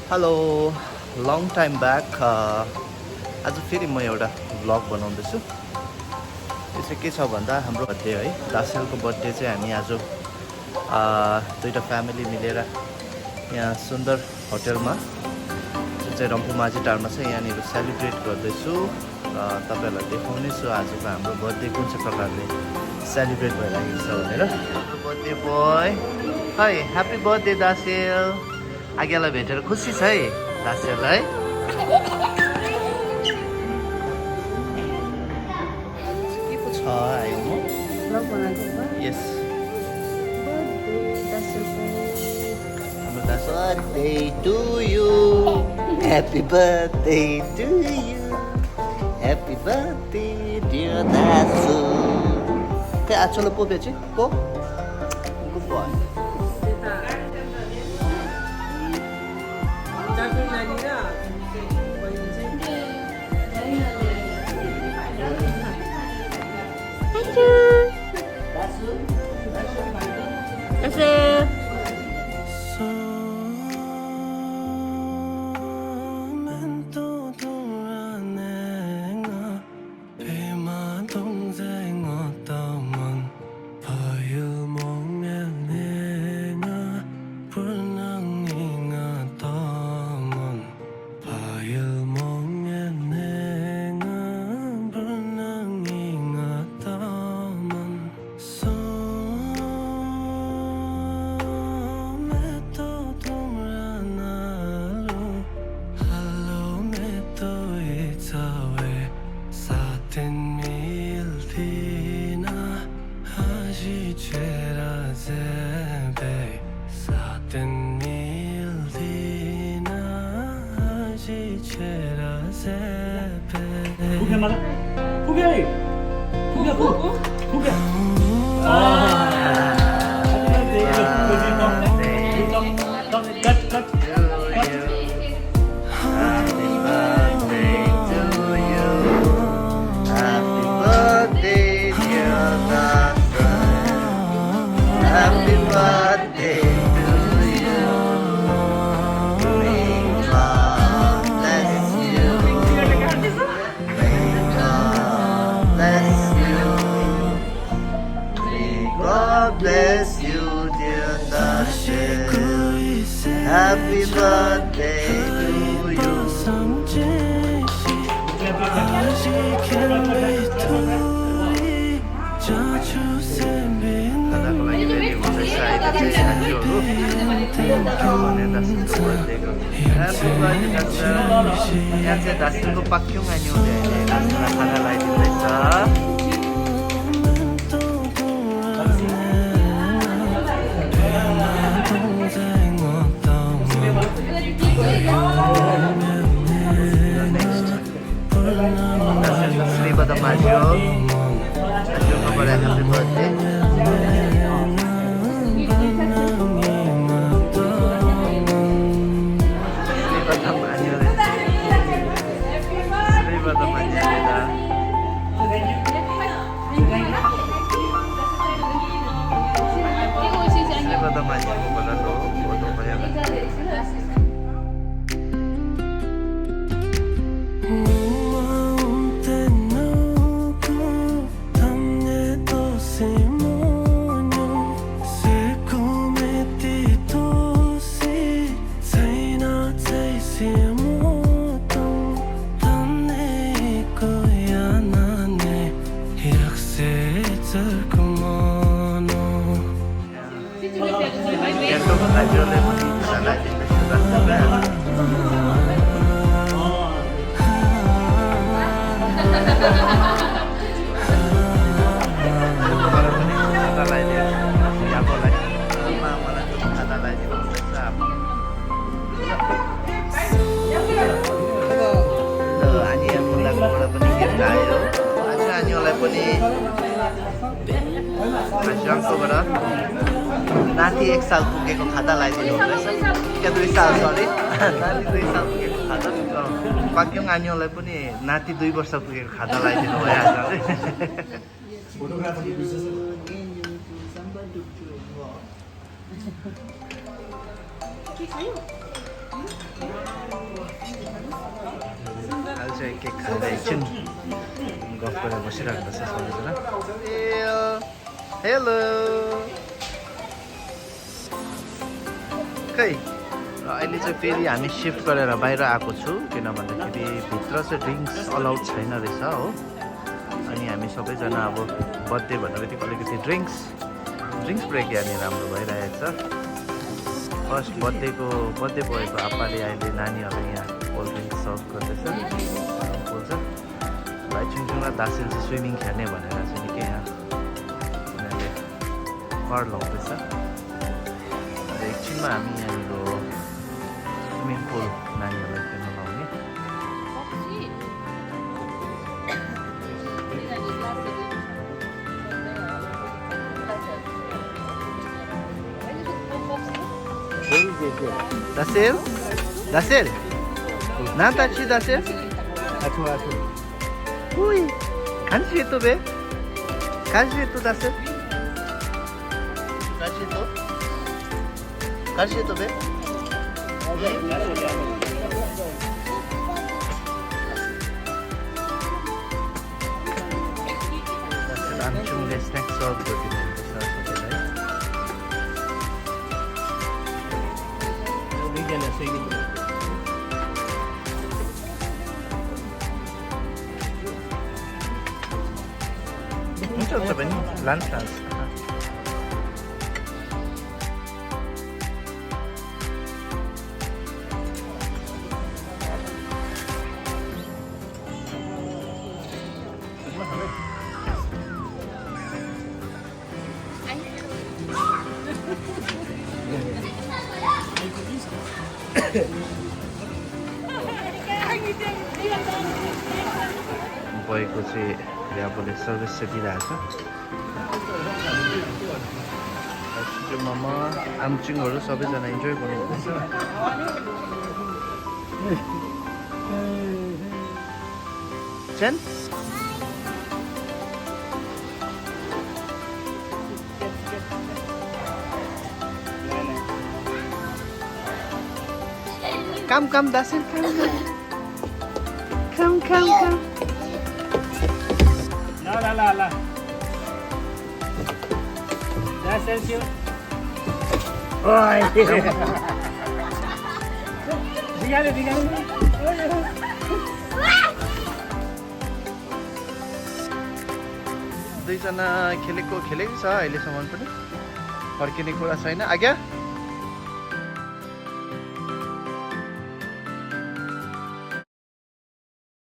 Hello long time back आज फेरि म एउटा भ्लग बनाउँदैछु। यो चाहिँ के छ भन्दा हाम्रो बर्थडे है, दासेलको बर्थडे चाहिँ हामी आज दुईवटा फ्यामिली मिलेर यहाँ सुन्दर होटलमा जुन चाहिँ रम्फू माझी टारमा छ यहाँनिर सेलिब्रेट गर्दैछु र तपाईँहरूलाई देखाउनेछु आजको हाम्रो बर्थडे कुन चाहिँ प्रकारले सेलिब्रेट भइरहेको छ भनेर। हाम्रो बर्थडे बोय है, ह्याप्पी बर्थडे दासेल। आज्ञालाई भेटेर खुसी छ है दासेललाई। के पो छ आयो म यस birthday to you, happy birthday to you, happy birthday dear Dasu. ते आचोलो पो बेची पो good boy. Bless you, dear Dashiell. Happy birthday to you. यहाँ चाहिँ दासेलको पाक्योङ आनी हुँदै दासेललाई खाना लगाइदिँदैछ। Sribada Majo, Majo pada happy birthday. Sribada Majo, Sribada Majo dah. Sribada Majo pada lo, foto banyak. नाति 1 साल पुगेको खाता लगाइदिनु हुँदैछ। क्या 2 साल सरी नाति 2 साल पुगेको खाता पाक्योङ आनीहरूलाई पनि नाति 2 वर्ष पुगेको खाता लगाइदिनु भयो आज। केक खाएर एकछिन गफ गरेर बसिरहेको छ सबैजना। हेलो खै र अहिले चाहिँ फेरि हामी सिफ्ट गरेर बाहिर आएको छु, किन भन्दाखेरि भित्र चाहिँ ड्रिङ्क्स अलाउड छैन रहेछ हो। अनि हामी सबैजना अब बर्थडे भन्ने बित्तिकै अलिकति ड्रिङ्क्स ब्रेक यहाँनिर राम्रो भइरहेको छ। फर्स्ट बर्थडे भएको आप्पाले अहिले नानीहरूलाई यहाँ कोल्ड ड्रिङ्क्स सर्भ गर्दैछ। बोल्छ भाइ छुङछुङ र दासेल चाहिँ स्विमिङ खेल्ने भनेर चाहिँ निकै यहाँ उनीहरूले कर लाउँदैछ। अन्त एकछिनमा हामी यहाँनिर स्विमिङ पुल नानीहरूलाई खेल्न लाउने। Dasil? Nanta ci Dasil? Atu. Ui, kanji itu be? Kanji itu Dasil? Kanji itu be? Dasil amcungले snack serve गरिदिनु हुन्छ सबैलाई। हुन्छ भने लान्छ भएको चाहिँ यहाँबाट सर्भिस चाहिँ दिइरहेको छ। मोमो आमचिङहरू सबैजना इन्जोय गर्नुहुँदैछ। Chain Come, Dasil, come. La. Dasil siu. Oi. Tinggal. दुईजना खेलेको छ अहिलेसम्म पनि फर्किने कुरा छैन। आज्ञा